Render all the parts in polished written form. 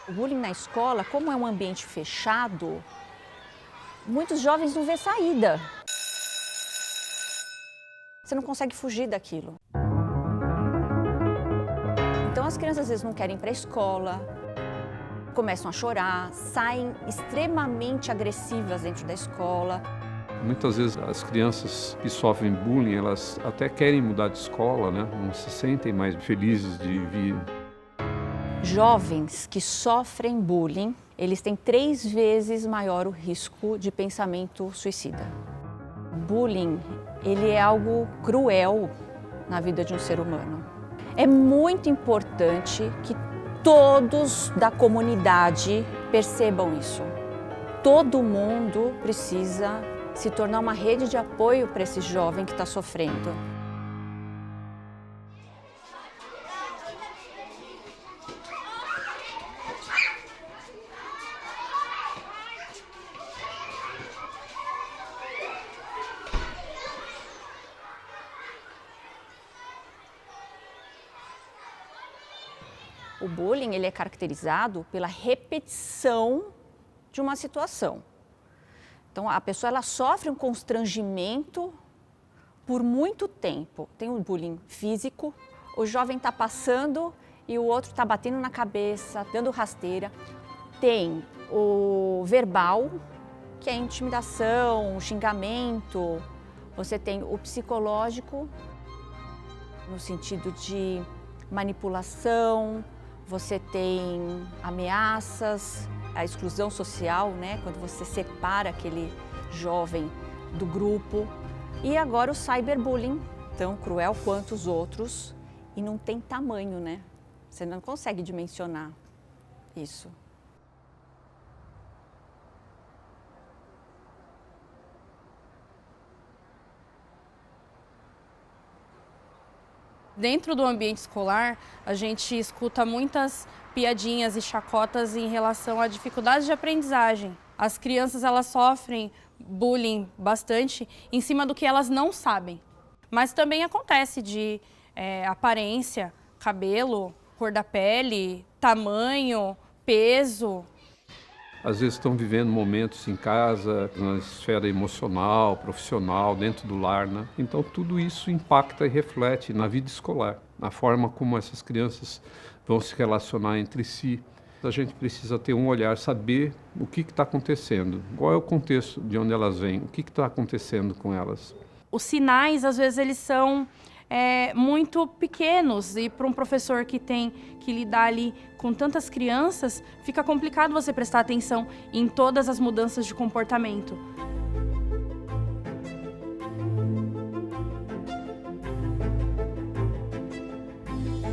O bullying na escola, como é um ambiente fechado, muitos jovens não vê saída. Você não consegue fugir daquilo. Então as crianças às vezes não querem ir para a escola, começam a chorar, saem extremamente agressivas dentro da escola. Muitas vezes as crianças que sofrem bullying, elas até querem mudar de escola, né? Não se sentem mais felizes de vir. Jovens que sofrem bullying, eles têm 3 vezes maior o risco de pensamento suicida. Bullying, ele é algo cruel na vida de um ser humano. É muito importante que todos da comunidade percebam isso. Todo mundo precisa se tornar uma rede de apoio para esse jovem que está sofrendo. O bullying ele é caracterizado pela repetição de uma situação. Então, a pessoa ela sofre um constrangimento por muito tempo. Tem o bullying físico, o jovem está passando e o outro está batendo na cabeça, dando rasteira. Tem o verbal, que é a intimidação, o xingamento. Você tem o psicológico, no sentido de manipulação. Você tem ameaças, a exclusão social, né? Quando você separa aquele jovem do grupo. E agora o cyberbullying, tão cruel quanto os outros, e não tem tamanho, né? Você não consegue dimensionar isso. Dentro do ambiente escolar, a gente escuta muitas piadinhas e chacotas em relação à dificuldade de aprendizagem. As crianças elas sofrem bullying bastante em cima do que elas não sabem. Mas também acontece de aparência, cabelo, cor da pele, tamanho, peso. Às vezes estão vivendo momentos em casa, na esfera emocional, profissional, dentro do lar, né? Então tudo isso impacta e reflete na vida escolar, na forma como essas crianças vão se relacionar entre si. A gente precisa ter um olhar, saber o que está acontecendo, qual é o contexto de onde elas vêm, o que está acontecendo com elas. Os sinais, às vezes, eles são muito pequenos e para um professor que tem que lidar ali com tantas crianças, fica complicado você prestar atenção em todas as mudanças de comportamento.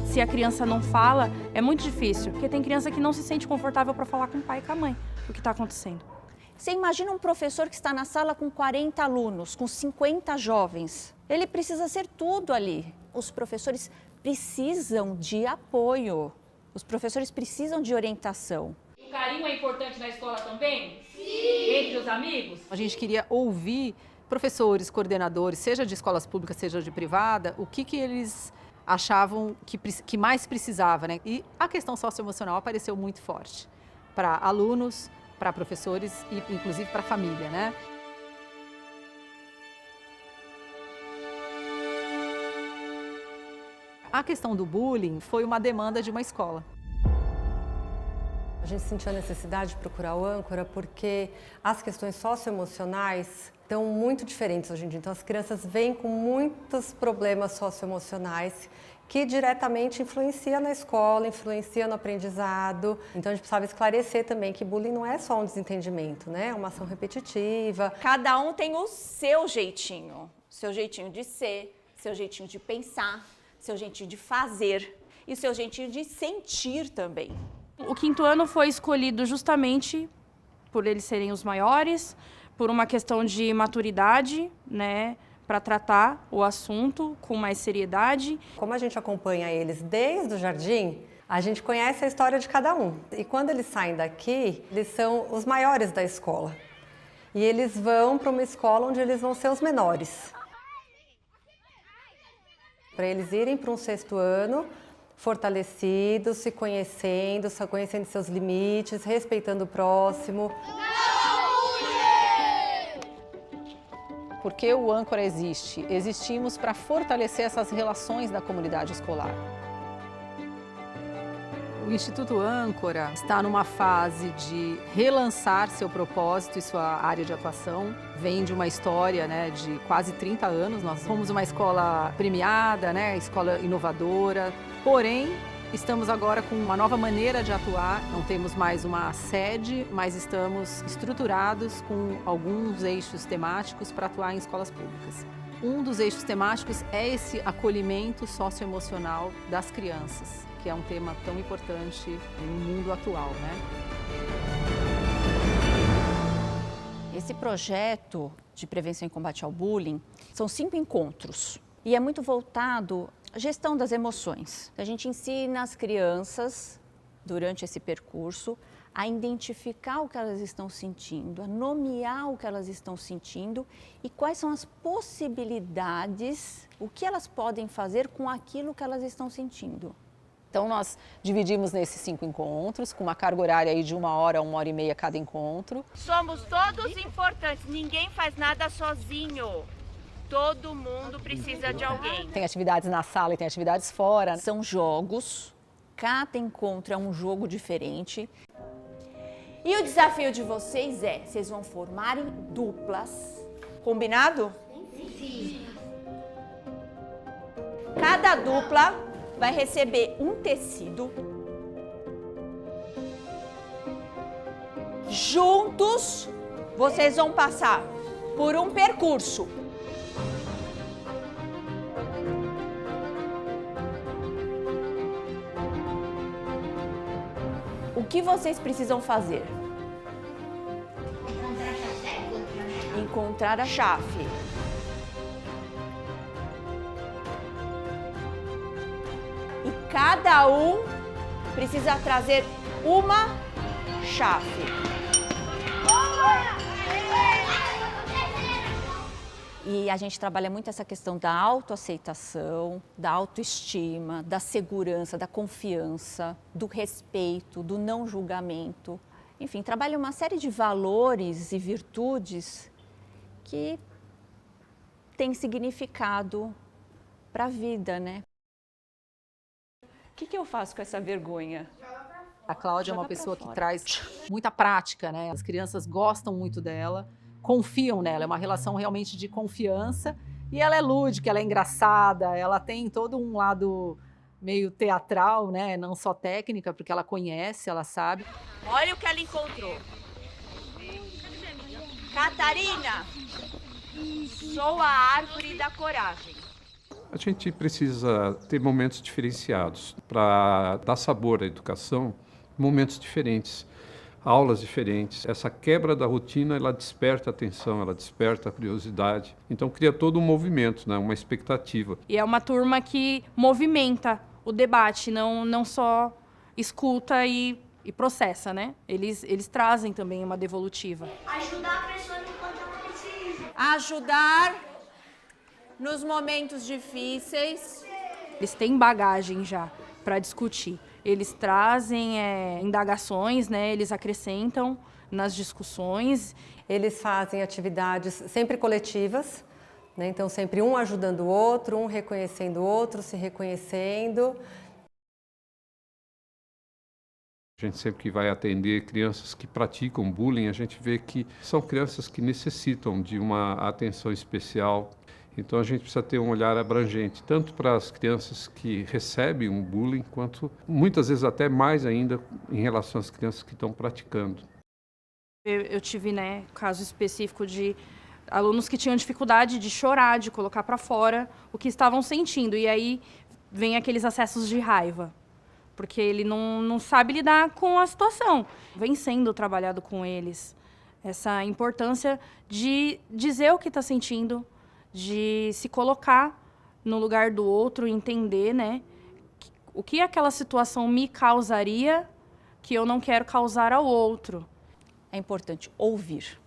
Se a criança não fala, é muito difícil, porque tem criança que não se sente confortável para falar com o pai e com a mãe o que está acontecendo. Você imagina um professor que está na sala com 40 alunos, com 50 jovens. Ele precisa ser tudo ali. Os professores precisam de apoio. Os professores precisam de orientação. O carinho é importante na escola também? Sim! Entre os amigos? A gente queria ouvir professores, coordenadores, seja de escolas públicas, seja de privada, o que eles achavam que mais precisava, né? E a questão socioemocional apareceu muito forte para alunos, para professores e inclusive para a família, né? A questão do bullying foi uma demanda de uma escola. A gente sentiu a necessidade de procurar o âncora porque as questões socioemocionais estão muito diferentes hoje em dia. Então as crianças vêm com muitos problemas socioemocionais que diretamente influencia na escola, influencia no aprendizado. Então a gente precisava esclarecer também que bullying não é só um desentendimento, né? É uma ação repetitiva. Cada um tem o seu jeitinho de ser, seu jeitinho de pensar, seu jeitinho de fazer e o seu jeitinho de sentir também. O 5º ano foi escolhido justamente por eles serem os maiores, por uma questão de maturidade, né? Para tratar o assunto com mais seriedade. Como a gente acompanha eles desde o jardim, a gente conhece a história de cada um. E quando eles saem daqui, eles são os maiores da escola. E eles vão para uma escola onde eles vão ser os menores. Para eles irem para um 6º ano, fortalecidos, se conhecendo seus limites, respeitando o próximo. Por que o âncora existe? Existimos para fortalecer essas relações da comunidade escolar. O Instituto Âncora está numa fase de relançar seu propósito e sua área de atuação. Vem de uma história, né, de quase 30 anos. Nós fomos uma escola premiada, né, escola inovadora. Porém, estamos agora com uma nova maneira de atuar. Não temos mais uma sede, mas estamos estruturados com alguns eixos temáticos para atuar em escolas públicas. Um dos eixos temáticos é esse acolhimento socioemocional das crianças, que é um tema tão importante no mundo atual, né? Esse projeto de prevenção e combate ao bullying são 5 encontros e é muito voltado à gestão das emoções. A gente ensina as crianças, durante esse percurso, a identificar o que elas estão sentindo, a nomear o que elas estão sentindo e quais são as possibilidades, o que elas podem fazer com aquilo que elas estão sentindo. Então, nós dividimos nesses 5 encontros, com uma carga horária aí de 1 hora a 1h30 cada encontro. Somos todos importantes, ninguém faz nada sozinho. Todo mundo precisa de alguém. Tem atividades na sala e tem atividades fora. São jogos, cada encontro é um jogo diferente. E o desafio de vocês é, vocês vão formar em duplas. Combinado? Sim. Cada dupla vai receber um tecido. Juntos, vocês vão passar por um percurso. O que vocês precisam fazer? Encontrar a chave. E cada um precisa trazer uma chave. E a gente trabalha muito essa questão da autoaceitação, da autoestima, da segurança, da confiança, do respeito, do não julgamento. Enfim, trabalha uma série de valores e virtudes que têm significado para a vida, né? O que eu faço com essa vergonha? A Cláudia é uma pessoa que traz muita prática, né? As crianças gostam muito dela, confiam nela, é uma relação realmente de confiança. E ela é lúdica, ela é engraçada, ela tem todo um lado meio teatral, né? Não só técnica, porque ela conhece, ela sabe. Olha o que ela encontrou. Catarina, sou a árvore da coragem. A gente precisa ter momentos diferenciados para dar sabor à educação, momentos diferentes, aulas diferentes. Essa quebra da rotina, ela desperta a atenção, ela desperta a curiosidade. Então cria todo um movimento, né? Uma expectativa. E é uma turma que movimenta o debate, não só escuta e processa, né? Eles trazem também uma devolutiva. Ajudar a pessoa enquanto ela precisa. Ajudar nos momentos difíceis. Eles têm bagagem já para discutir. Eles trazem indagações, né? Eles acrescentam nas discussões. Eles fazem atividades sempre coletivas, né? Então sempre um ajudando o outro, um reconhecendo o outro, se reconhecendo. A gente sempre que vai atender crianças que praticam bullying, a gente vê que são crianças que necessitam de uma atenção especial. Então a gente precisa ter um olhar abrangente, tanto para as crianças que recebem um bullying, quanto muitas vezes até mais ainda em relação às crianças que estão praticando. Eu tive, né, caso específico de alunos que tinham dificuldade de chorar, de colocar para fora o que estavam sentindo. E aí vem aqueles acessos de raiva, porque ele não sabe lidar com a situação. Vem sendo trabalhado com eles essa importância de dizer o que está sentindo, de se colocar no lugar do outro, entender, né, o que aquela situação me causaria que eu não quero causar ao outro. É importante ouvir.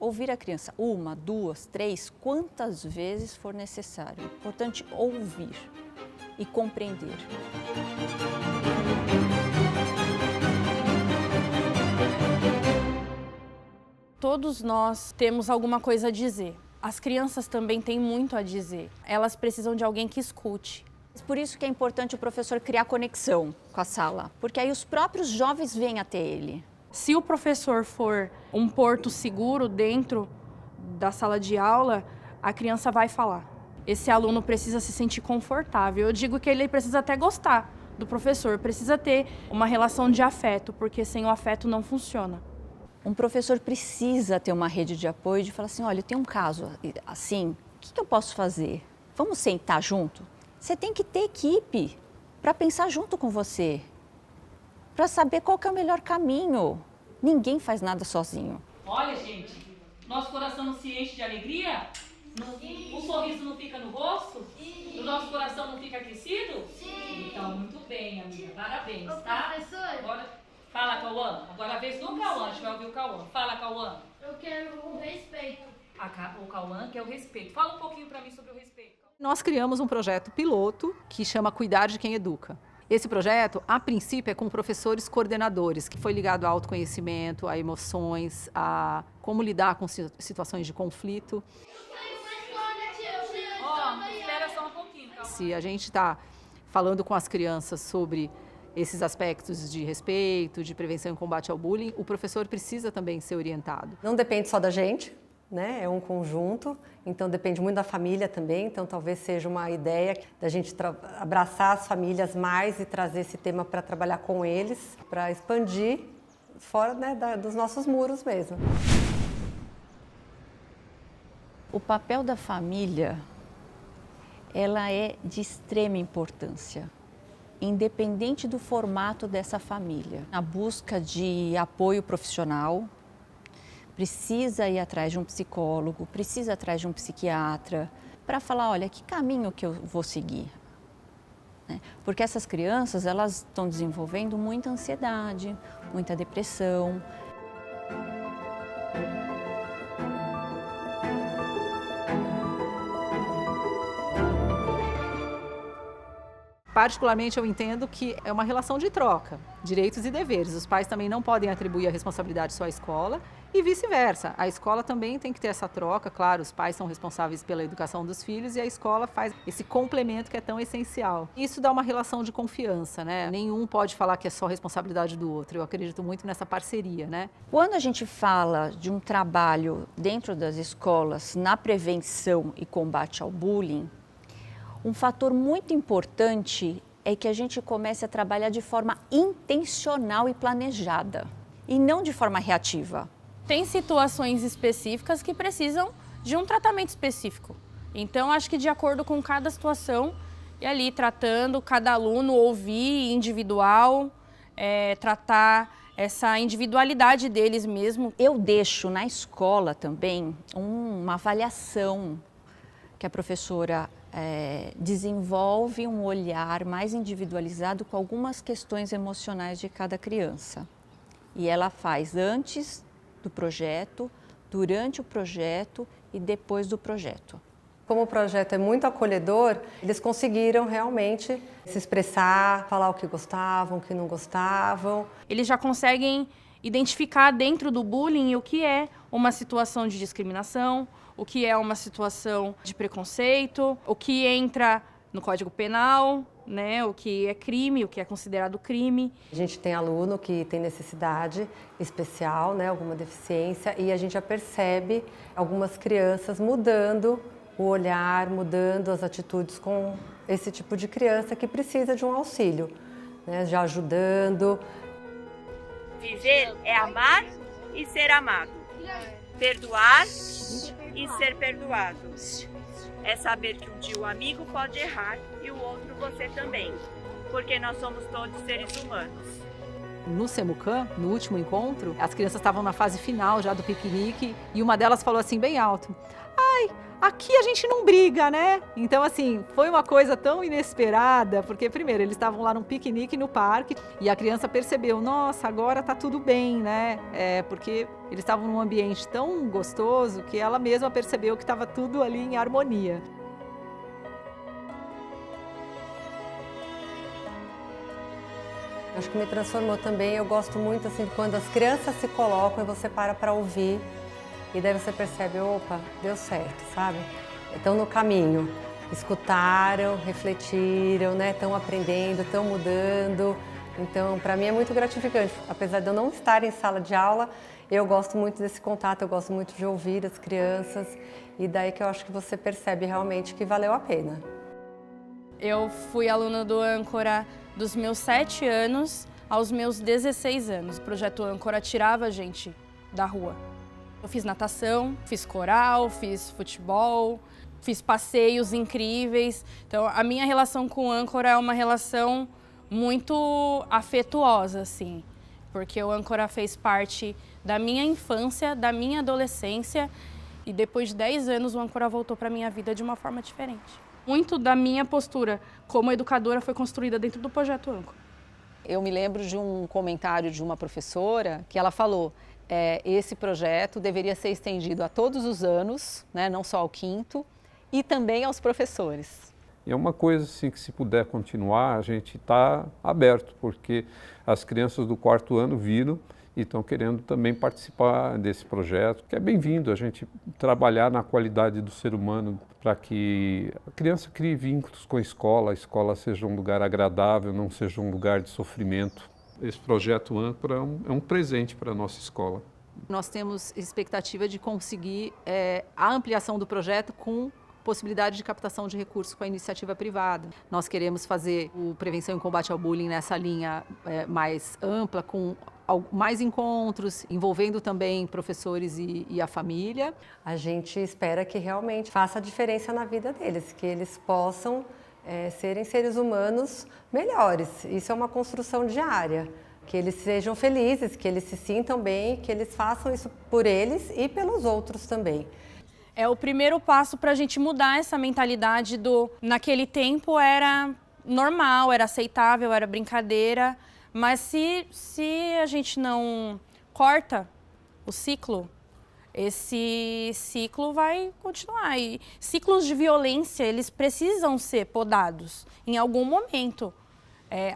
Ouvir a criança 1, 2, 3, quantas vezes for necessário. É importante ouvir. e compreender. Todos nós temos alguma coisa a dizer. As crianças também têm muito a dizer. Elas precisam de alguém que escute. Por isso que é importante o professor criar conexão com a sala, porque aí os próprios jovens vêm até ele. Se o professor for um porto seguro dentro da sala de aula, a criança vai falar. Esse aluno precisa se sentir confortável. Eu digo que ele precisa até gostar do professor, precisa ter uma relação de afeto, porque sem o afeto não funciona. Um professor precisa ter uma rede de apoio de falar assim, olha, eu tenho um caso assim, o que eu posso fazer? Vamos sentar junto? Você tem que ter equipe para pensar junto com você, para saber qual que é o melhor caminho. Ninguém faz nada sozinho. Olha, gente, nosso coração não se enche de alegria? O sorriso não fica no rosto? O nosso coração não fica aquecido? Então, muito bem, amiga. Parabéns, tá? Agora, fala, Cauã. Agora a vez do Cauã. A gente vai ouvir o Cauã. Fala, Cauã. Eu quero o respeito. O Cauã quer o respeito. Fala um pouquinho pra mim sobre o respeito. Nós criamos um projeto piloto que chama Cuidar de Quem Educa. Esse projeto, a princípio, é com professores coordenadores, que foi ligado ao autoconhecimento, a emoções, a como lidar com situações de conflito. Espera só um pouquinho, Cauã. Se a gente está falando com as crianças sobre esses aspectos de respeito, de prevenção e combate ao bullying, o professor precisa também ser orientado. Não depende só da gente, né? É um conjunto, então depende muito da família também, então talvez seja uma ideia da gente abraçar as famílias mais e trazer esse tema para trabalhar com eles, para expandir fora, né, dos nossos muros mesmo. O papel da família, ela é de extrema importância, independente do formato dessa família. A busca de apoio profissional, precisa ir atrás de um psicólogo, precisa ir atrás de um psiquiatra, para falar, olha, que caminho que eu vou seguir? Né? Porque essas crianças, elas estão desenvolvendo muita ansiedade, muita depressão. Particularmente, eu entendo que é uma relação de troca, direitos e deveres. Os pais também não podem atribuir a responsabilidade só à escola e vice-versa. A escola também tem que ter essa troca. Claro, os pais são responsáveis pela educação dos filhos e a escola faz esse complemento que é tão essencial. Isso dá uma relação de confiança, né? Nenhum pode falar que é só responsabilidade do outro. Eu acredito muito nessa parceria, né? Quando a gente fala de um trabalho dentro das escolas na prevenção e combate ao bullying, um fator muito importante é que a gente comece a trabalhar de forma intencional e planejada, e não de forma reativa. Tem situações específicas que precisam de um tratamento específico. Então, acho que de acordo com cada situação, e ali tratando, cada aluno ouvir individual, tratar essa individualidade deles mesmo. Eu deixo na escola também uma avaliação que a professora desenvolve um olhar mais individualizado com algumas questões emocionais de cada criança. E ela faz antes do projeto, durante o projeto e depois do projeto. Como o projeto é muito acolhedor, eles conseguiram realmente se expressar, falar o que gostavam, o que não gostavam. Eles já conseguem identificar dentro do bullying o que é uma situação de discriminação, o que é uma situação de preconceito, o que entra no Código Penal, né, o que é crime, o que é considerado crime. A gente tem aluno que tem necessidade especial, né, alguma deficiência, e a gente já percebe algumas crianças mudando o olhar, mudando as atitudes com esse tipo de criança que precisa de um auxílio, né, já ajudando. Viver é amar e ser amado. Perdoar e ser perdoado. É saber que um dia o amigo pode errar e o outro você também, porque nós somos todos seres humanos. No Semucan, no último encontro, as crianças estavam na fase final já do piquenique e uma delas falou assim bem alto: "Ai, aqui a gente não briga, né?" Então, assim, foi uma coisa tão inesperada, porque primeiro eles estavam lá num piquenique no parque e a criança percebeu, nossa, agora tá tudo bem, né? Porque eles estavam num ambiente tão gostoso que ela mesma percebeu que estava tudo ali em harmonia. Acho que me transformou também. Eu gosto muito assim quando as crianças se colocam e você para ouvir e daí você percebe, opa, deu certo, sabe? Estão no caminho, escutaram, refletiram, né? Estão aprendendo, estão mudando. Então, para mim é muito gratificante. Apesar de eu não estar em sala de aula, eu gosto muito desse contato, eu gosto muito de ouvir as crianças e daí que eu acho que você percebe realmente que valeu a pena. Eu fui aluna do Âncora dos meus 7 anos aos meus 16 anos. O projeto Âncora tirava a gente da rua. Eu fiz natação, fiz coral, fiz futebol, fiz passeios incríveis. Então, a minha relação com o Âncora é uma relação muito afetuosa, assim, porque o Âncora fez parte da minha infância, da minha adolescência e depois de 10 anos o Âncora voltou para a minha vida de uma forma diferente. Muito da minha postura como educadora foi construída dentro do projeto Âncora. Eu me lembro de um comentário de uma professora que ela falou esse projeto deveria ser estendido a todos os anos, né, não só ao 5º, e também aos professores. É uma coisa assim que se puder continuar, a gente está aberto, porque as crianças do 4º ano viram e estão querendo também participar desse projeto, que é bem-vindo a gente trabalhar na qualidade do ser humano para que a criança crie vínculos com a escola seja um lugar agradável, não seja um lugar de sofrimento. Esse projeto Âncora é um presente para a nossa escola. Nós temos expectativa de conseguir a ampliação do projeto com possibilidade de captação de recursos com a iniciativa privada. Nós queremos fazer o prevenção e combate ao bullying nessa linha mais ampla, com mais encontros, envolvendo também professores e a família. A gente espera que realmente faça a diferença na vida deles, que eles possam serem seres humanos melhores. Isso é uma construção diária, que eles sejam felizes, que eles se sintam bem, que eles façam isso por eles e pelos outros também. É o primeiro passo para a gente mudar essa mentalidade naquele tempo era normal, era aceitável, era brincadeira, mas se a gente não corta o ciclo, esse ciclo vai continuar. E ciclos de violência, eles precisam ser podados em algum momento.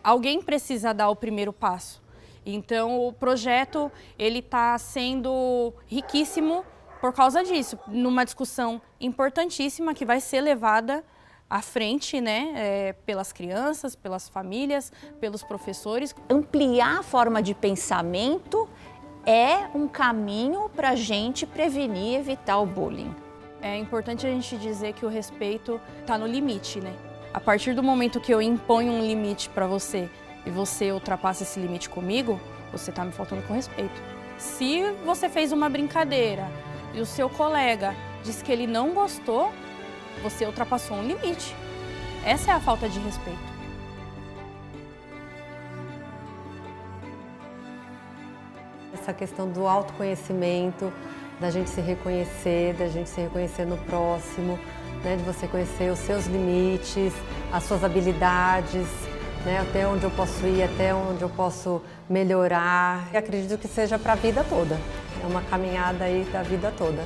Alguém precisa dar o primeiro passo. Então, o projeto ele está sendo riquíssimo por causa disso, numa discussão importantíssima que vai ser levada à frente, né, pelas crianças, pelas famílias, pelos professores. Ampliar a forma de pensamento é um caminho para a gente prevenir e evitar o bullying. É importante a gente dizer que o respeito está no limite, né? A partir do momento que eu imponho um limite para você e você ultrapassa esse limite comigo, você está me faltando com respeito. Se você fez uma brincadeira e o seu colega disse que ele não gostou, você ultrapassou um limite. Essa é a falta de respeito. Essa questão do autoconhecimento, da gente se reconhecer no próximo, né, de você conhecer os seus limites, as suas habilidades, né, até onde eu posso ir, até onde eu posso melhorar. E acredito que seja para a vida toda. É uma caminhada aí da vida toda.